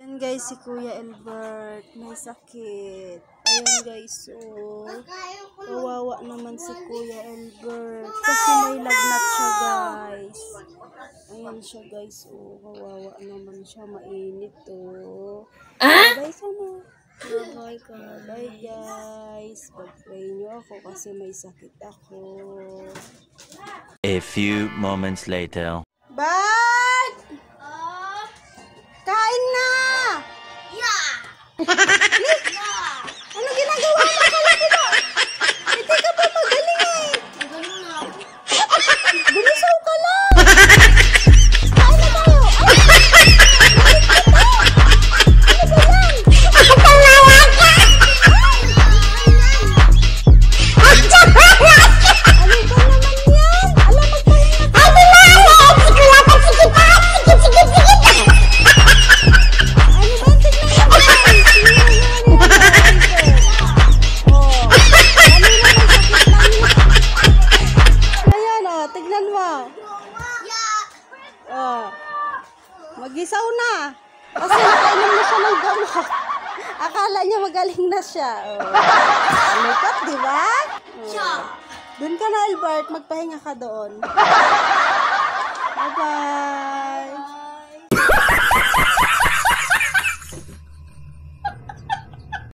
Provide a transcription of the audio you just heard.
Ayan guys, si Kuya Albert may sakit. Ayan guys, oh. Kawawa naman si Kuya Albert kasi may lagnat siya guys. Ayan siya guys, oh. Kawawa naman siya, mainit oh. Bye sana. Bye guys. Pag-pray nyo ako kasi may sakit ako. A few moments later. Bart! Kain na! Ano ginagawa mo? Kalaki mo! Hindi ka pa magaling eh! Magaling na ako. Bumisaw ka lang! Kain na tayo! Ay! Ano ba yan? Ano ba naman yan? Alam, magpahinga ka! Magisaw na. Kasi nakainom na siya ng gamot. Akala niya magaling na siya. Makeup, di ba? Doon ka na, Albert. Magpahinga ka doon. Bye-bye.